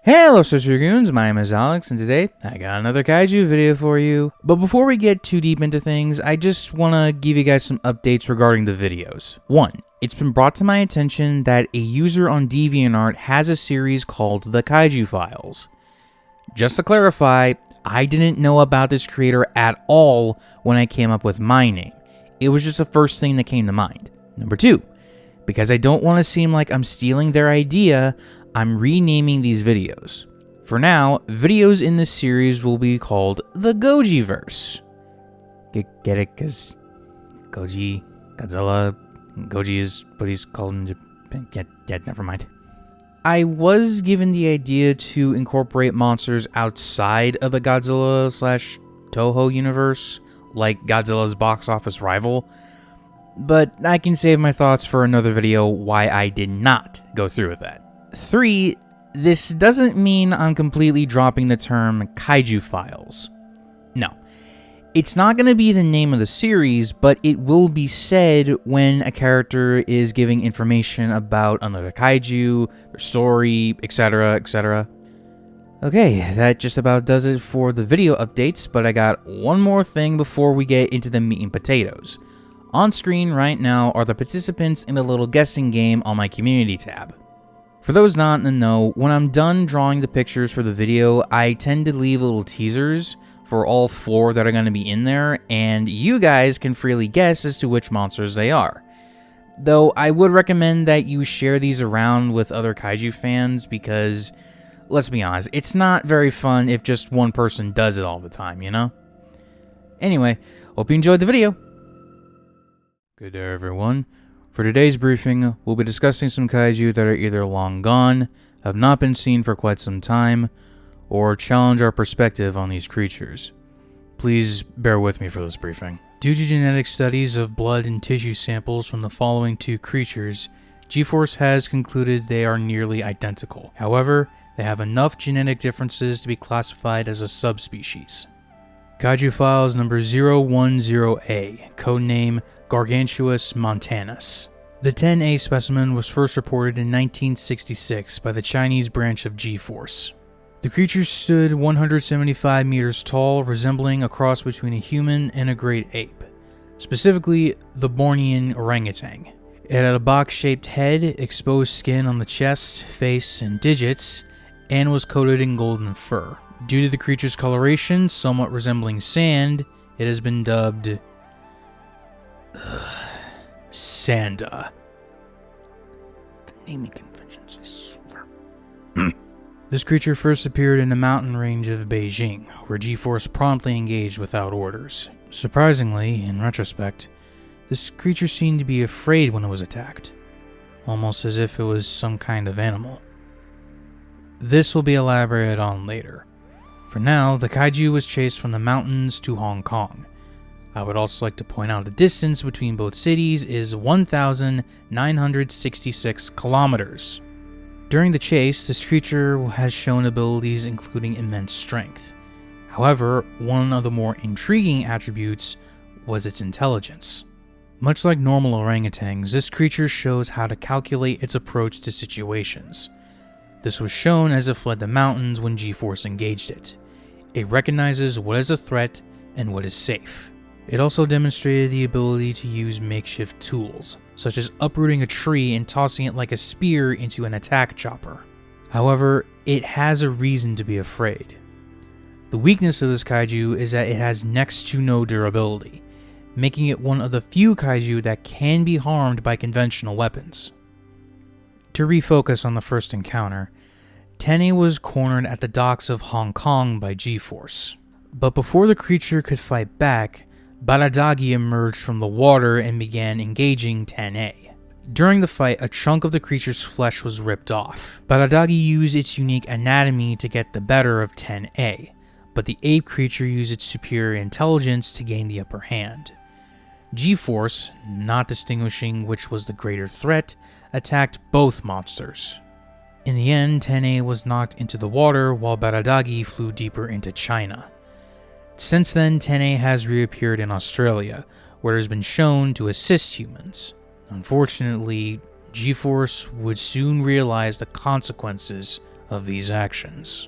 Hello Goons, my name is Alex, and today I got another Kaiju video for you. But before we get too deep into things, I just want to give you guys some updates regarding the videos. 1. It's been brought to my attention that a user on DeviantArt has a series called the Kaiju Files. Just to clarify, I didn't know about this creator at all when I came up with my name. It was just the first thing that came to mind. Number 2. Because I don't want to seem like I'm stealing their idea, I'm renaming these videos. For now, videos in this series will be called the Goji-Verse. Get it? Because Goji, Godzilla, Goji is what he's called in Japan. Yeah, never mind. I was given the idea to incorporate monsters outside of the Godzilla/Toho universe, like Godzilla's box office rival, but I can save my thoughts for another video why I did not go through with that. 3. This doesn't mean I'm completely dropping the term Kaiju Files. No. It's not going to be the name of the series, but it will be said when a character is giving information about another kaiju, their story, etc., etc. Okay, that just about does it for the video updates, but I got one more thing before we get into the meat and potatoes. On screen right now are the participants in a little guessing game on my community tab. For those not in the know, when I'm done drawing the pictures for the video, I tend to leave little teasers for all 4 that are going to be in there, and you guys can freely guess as to which monsters they are. Though I would recommend that you share these around with other kaiju fans because, let's be honest, it's not very fun if just one person does it all the time, you know? Anyway, hope you enjoyed the video. Good day, everyone. For today's briefing, we'll be discussing some kaiju that are either long gone, have not been seen for quite some time, or challenge our perspective on these creatures. Please bear with me for this briefing. Due to genetic studies of blood and tissue samples from the following 2 creatures, G-Force has concluded they are nearly identical. However, they have enough genetic differences to be classified as a subspecies. Kaiju Files number 010A, codename Gargantuous montanus. The 10A specimen was first reported in 1966 by the Chinese branch of G-Force. The creature stood 175 meters tall, resembling a cross between a human and a great ape, specifically the Bornean orangutan. It had a box-shaped head, exposed skin on the chest, face, and digits, and was coated in golden fur. Due to the creature's coloration, somewhat resembling sand, it has been dubbed Sanda. The naming conventions, I swear. This creature first appeared in the mountain range of Beijing, where G-Force promptly engaged without orders. Surprisingly, in retrospect, this creature seemed to be afraid when it was attacked, almost as if it was some kind of animal. This will be elaborated on later. For now, the kaiju was chased from the mountains to Hong Kong. I would also like to point out the distance between both cities is 1,966 kilometers. During the chase, this creature has shown abilities including immense strength. However, one of the more intriguing attributes was its intelligence. Much like normal orangutans, this creature shows how to calculate its approach to situations. This was shown as it fled the mountains when G-Force engaged it. It recognizes what is a threat and what is safe. It also demonstrated the ability to use makeshift tools, such as uprooting a tree and tossing it like a spear into an attack chopper. However, it has a reason to be afraid. The weakness of this kaiju is that it has next to no durability, making it one of the few kaiju that can be harmed by conventional weapons. To refocus on the first encounter, Tene was cornered at the docks of Hong Kong by G-Force. But before the creature could fight back, Baradagi emerged from the water and began engaging 10A. During the fight, a chunk of the creature's flesh was ripped off. Baradagi used its unique anatomy to get the better of 10A, but the ape creature used its superior intelligence to gain the upper hand. G-Force, not distinguishing which was the greater threat, attacked both monsters. In the end, 10A was knocked into the water while Baradagi flew deeper into China. Since then, Tene has reappeared in Australia, where it has been shown to assist humans. Unfortunately, G-Force would soon realize the consequences of these actions.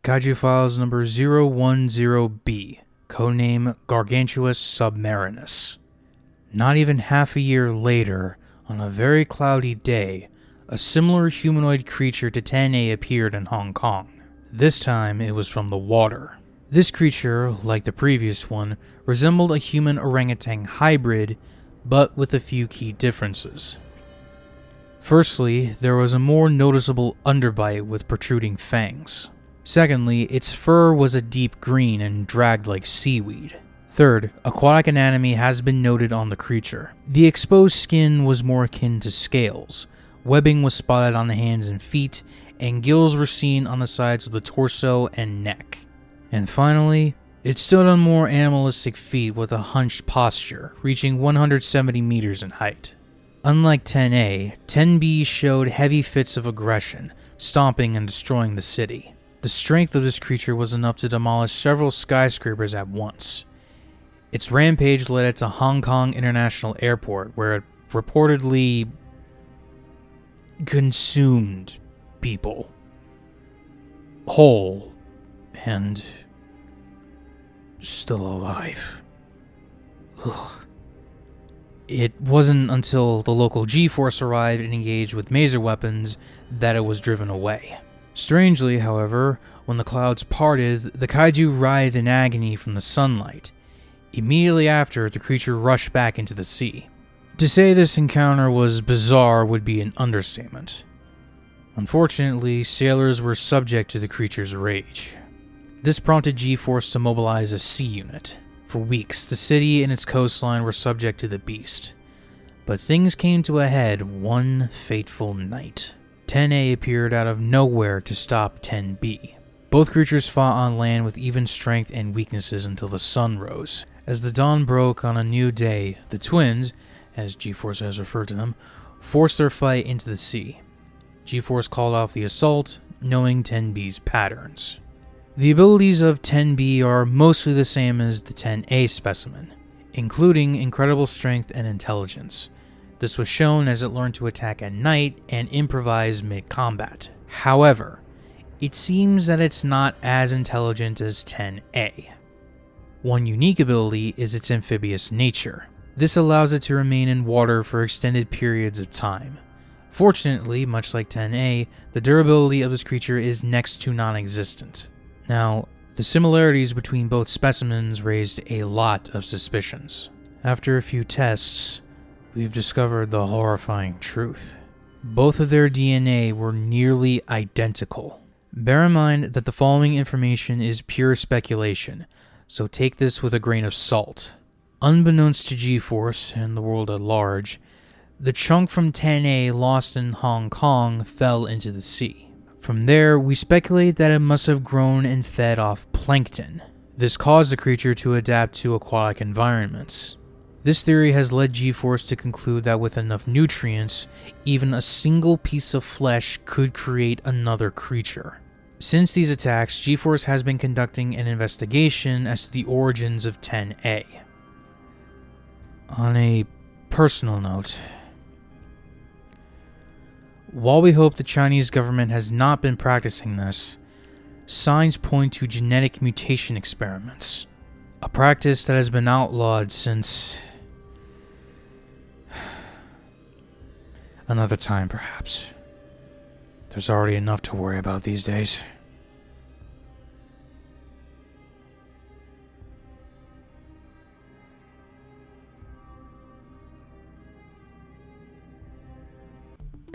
Kaiju Files number 010B, codename Gargantuous Submarinus. Not even half a year later, on a very cloudy day, a similar humanoid creature to 10A appeared in Hong Kong. This time, it was from the water. This creature, like the previous one, resembled a human orangutan hybrid, but with a few key differences. Firstly, there was a more noticeable underbite with protruding fangs. Secondly, its fur was a deep green and dragged like seaweed. Third, aquatic anatomy has been noted on the creature. The exposed skin was more akin to scales, webbing was spotted on the hands and feet, and gills were seen on the sides of the torso and neck. And finally, it stood on more animalistic feet with a hunched posture, reaching 170 meters in height. Unlike 10A, 10B showed heavy fits of aggression, stomping and destroying the city. The strength of this creature was enough to demolish several skyscrapers at once. Its rampage led it to Hong Kong International Airport, where it reportedly consumed people. Whole and still alive. Ugh. It wasn't until the local G-Force arrived and engaged with maser weapons that it was driven away. Strangely, however, when the clouds parted, the kaiju writhed in agony from the sunlight. Immediately after, the creature rushed back into the sea. To say this encounter was bizarre would be an understatement. Unfortunately, sailors were subject to the creature's rage. This prompted G-Force to mobilize a sea unit. For weeks, the city and its coastline were subject to the beast. But things came to a head one fateful night. 10A appeared out of nowhere to stop 10B. Both creatures fought on land with even strength and weaknesses until the sun rose. As the dawn broke on a new day, the twins, as G-Force has referred to them, forced their fight into the sea. G-Force called off the assault, knowing 10B's patterns. The abilities of 10B are mostly the same as the 10A specimen, including incredible strength and intelligence. This was shown as it learned to attack at night and improvise mid-combat. However, it seems that it's not as intelligent as 10A. One unique ability is its amphibious nature. This allows it to remain in water for extended periods of time. Fortunately, much like 10A, the durability of this creature is next to non-existent. Now, the similarities between both specimens raised a lot of suspicions. After a few tests, we've discovered the horrifying truth. Both of their DNA were nearly identical. Bear in mind that the following information is pure speculation, so take this with a grain of salt. Unbeknownst to G-Force and the world at large, the chunk from 10A lost in Hong Kong fell into the sea. From there, we speculate that it must have grown and fed off plankton. This caused the creature to adapt to aquatic environments. This theory has led G-Force to conclude that with enough nutrients, even a single piece of flesh could create another creature. Since these attacks, G-Force has been conducting an investigation as to the origins of 10A. On a personal note, while we hope the Chinese government has not been practicing this, signs point to genetic mutation experiments, a practice that has been outlawed since another time, perhaps. There's already enough to worry about these days.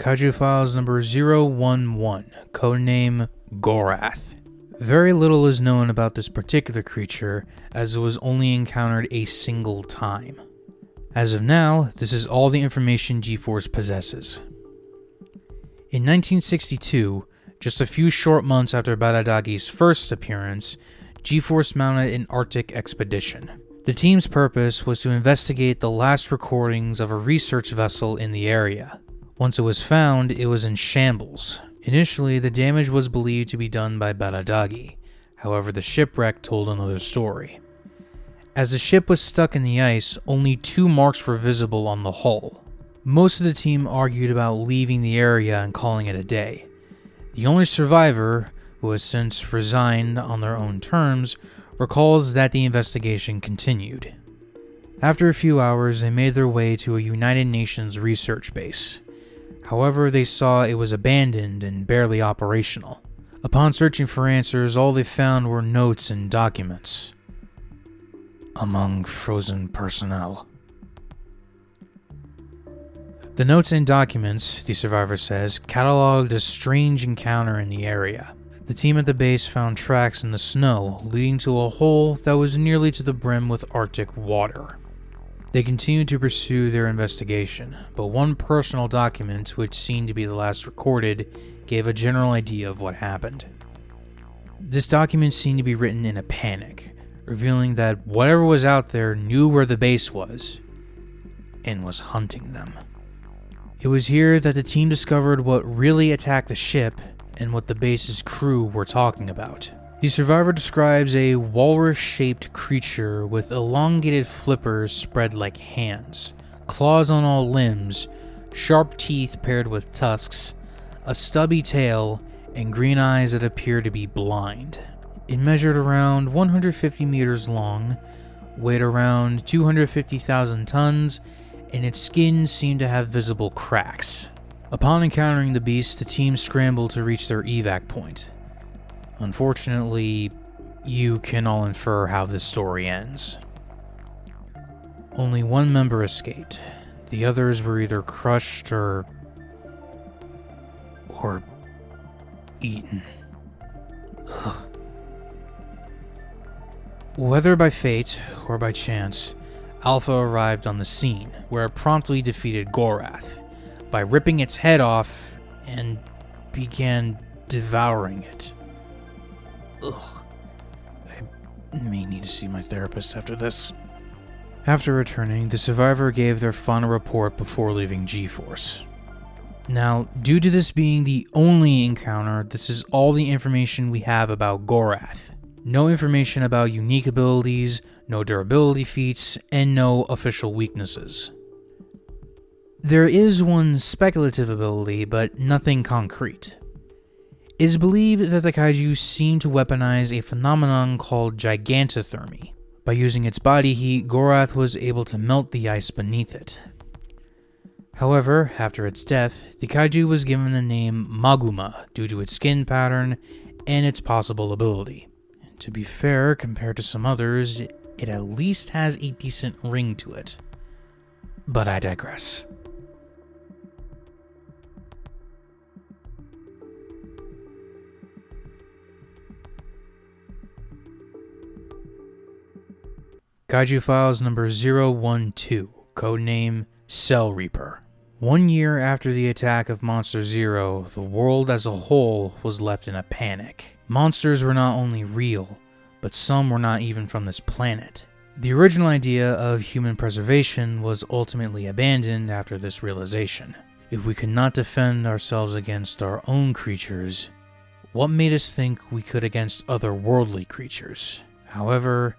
Kaiju Files number 011, codename Gorath. Very little is known about this particular creature, as it was only encountered a single time. As of now, this is all the information G-Force possesses. In 1962, just a few short months after Baradagi's first appearance, G-Force mounted an Arctic expedition. The team's purpose was to investigate the last recordings of a research vessel in the area. Once it was found, it was in shambles. Initially, the damage was believed to be done by Baradagi. However, the shipwreck told another story. As the ship was stuck in the ice, only 2 marks were visible on the hull. Most of the team argued about leaving the area and calling it a day. The only survivor, who has since resigned on their own terms, recalls that the investigation continued. After a few hours, they made their way to a United Nations research base. However, they saw it was abandoned and barely operational. Upon searching for answers, all they found were notes and documents. Among frozen personnel. The notes and documents, the survivor says, cataloged a strange encounter in the area. The team at the base found tracks in the snow, leading to a hole that was nearly to the brim with Arctic water. They continued to pursue their investigation, but one personal document, which seemed to be the last recorded, gave a general idea of what happened. This document seemed to be written in a panic, revealing that whatever was out there knew where the base was, and was hunting them. It was here that the team discovered what really attacked the ship and what the base's crew were talking about. The survivor describes a walrus-shaped creature with elongated flippers spread like hands, claws on all limbs, sharp teeth paired with tusks, a stubby tail, and green eyes that appear to be blind. It measured around 150 meters long, weighed around 250,000 tons, and its skin seemed to have visible cracks. Upon encountering the beast, the team scrambled to reach their evac point. Unfortunately, you can all infer how this story ends. Only one member escaped. The others were either crushed or eaten. Ugh. Whether by fate or by chance, Alpha arrived on the scene, where it promptly defeated Gorath by ripping its head off and began devouring it. Ugh. I may need to see my therapist after this. After returning, the survivor gave their final report before leaving G-Force. Now, due to this being the only encounter, this is all the information we have about Gorath. No information about unique abilities, no durability feats, and no official weaknesses. There is one speculative ability, but nothing concrete. It is believed that the kaiju seem to weaponize a phenomenon called gigantothermy. By using its body heat, Gorath was able to melt the ice beneath it. However, after its death, the kaiju was given the name Maguma due to its skin pattern and its possible ability. To be fair, compared to some others, it at least has a decent ring to it. But I digress. Kaiju Files number 012, codename Cell Reaper. 1 year after the attack of Monster Zero, the world as a whole was left in a panic. Monsters were not only real, but some were not even from this planet. The original idea of human preservation was ultimately abandoned after this realization. If we could not defend ourselves against our own creatures, what made us think we could against otherworldly creatures? However,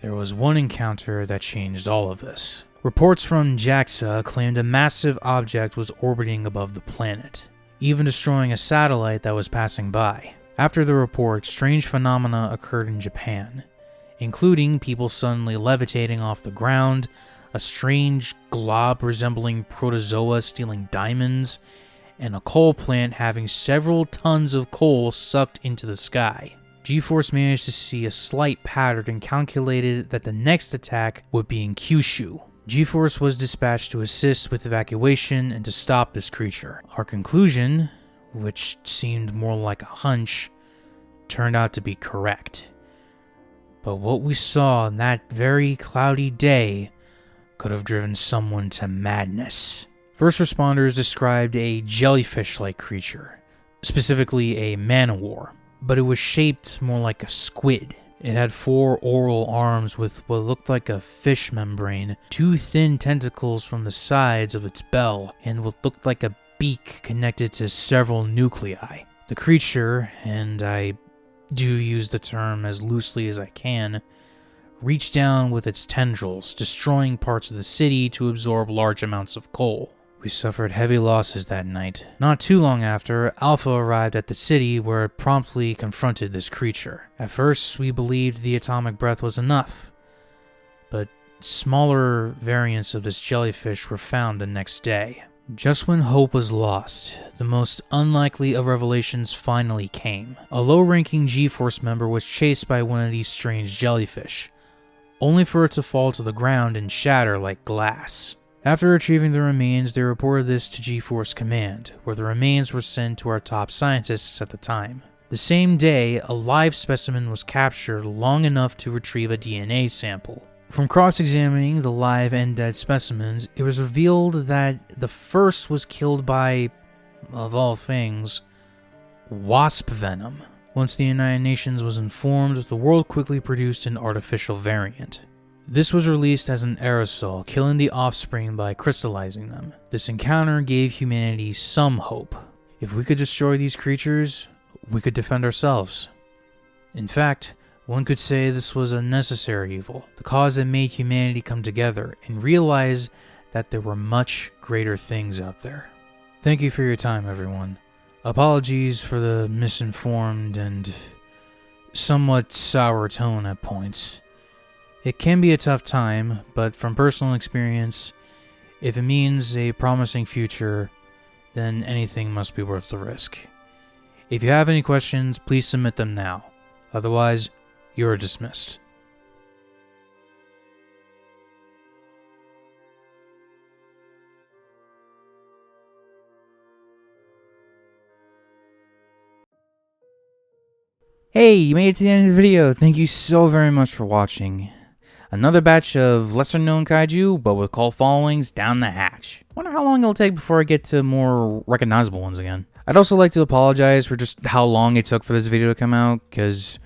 there was one encounter that changed all of this. Reports from JAXA claimed a massive object was orbiting above the planet, even destroying a satellite that was passing by. After the report, strange phenomena occurred in Japan, including people suddenly levitating off the ground, a strange glob resembling protozoa stealing diamonds, and a coal plant having several tons of coal sucked into the sky. G-Force managed to see a slight pattern and calculated that the next attack would be in Kyushu. G-Force was dispatched to assist with evacuation and to stop this creature. Our conclusion, which seemed more like a hunch, turned out to be correct. But what we saw on that very cloudy day could have driven someone to madness. First responders described a jellyfish-like creature, specifically a man-o-war, but it was shaped more like a squid. It had 4 oral arms with what looked like a fish membrane, 2 thin tentacles from the sides of its bell, and what looked like a beak connected to several nuclei. The creature, and I do use the term as loosely as I can, reached down with its tendrils, destroying parts of the city to absorb large amounts of coal. We suffered heavy losses that night. Not too long after, Alpha arrived at the city where it promptly confronted this creature. At first, we believed the atomic breath was enough, but smaller variants of this jellyfish were found the next day. Just when hope was lost, the most unlikely of revelations finally came. A low-ranking G-Force member was chased by one of these strange jellyfish, only for it to fall to the ground and shatter like glass. After retrieving the remains, they reported this to G-Force Command, where the remains were sent to our top scientists at the time. The same day, a live specimen was captured long enough to retrieve a DNA sample. From cross-examining the live and dead specimens, it was revealed that the first was killed by, of all things, wasp venom. Once the United Nations was informed, the world quickly produced an artificial variant. This was released as an aerosol, killing the offspring by crystallizing them. This encounter gave humanity some hope. If we could destroy these creatures, we could defend ourselves. In fact, one could say this was a necessary evil, the cause that made humanity come together and realize that there were much greater things out there. Thank you for your time, everyone. Apologies for the misinformed and somewhat sour tone at points. It can be a tough time, but from personal experience, if it means a promising future, then anything must be worth the risk. If you have any questions, please submit them now. Otherwise, you are dismissed. Hey, you made it to the end of the video. Thank you so very much for watching. Another batch of lesser known kaiju, but with cult followings down the hatch. Wonder how long it'll take before I get to more recognizable ones again. I'd also like to apologize for just how long it took for this video to come out, because,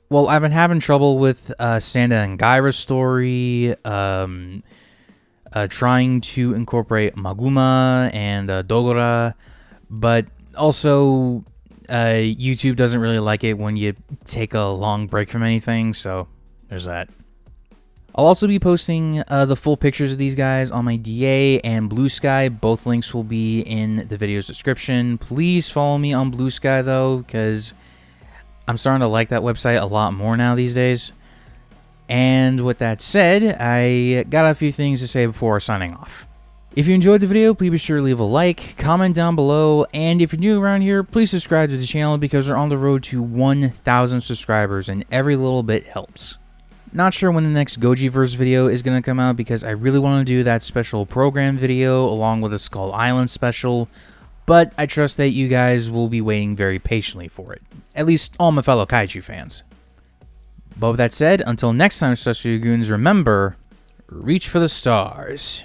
well, I've been having trouble with Sanda and Gaira's story, trying to incorporate Maguma and Dogora, but also YouTube doesn't really like it when you take a long break from anything, so there's that. I'll also be posting the full pictures of these guys on my DA and Blue Sky. Both links will be in the video's description. Please follow me on Blue Sky, though, because I'm starting to like that website a lot more now these days. And with that said, I got a few things to say before signing off. If you enjoyed the video, please be sure to leave a like, comment down below, and if you're new around here, please subscribe to the channel because we're on the road to 1,000 subscribers and every little bit helps. Not sure when the next Goji-Verse video is going to come out because I really want to do that special program video along with a Skull Island special, but I trust that you guys will be waiting very patiently for it. At least all my fellow Kaiju fans. But with that said, until next time, Such Goons, remember, reach for the stars.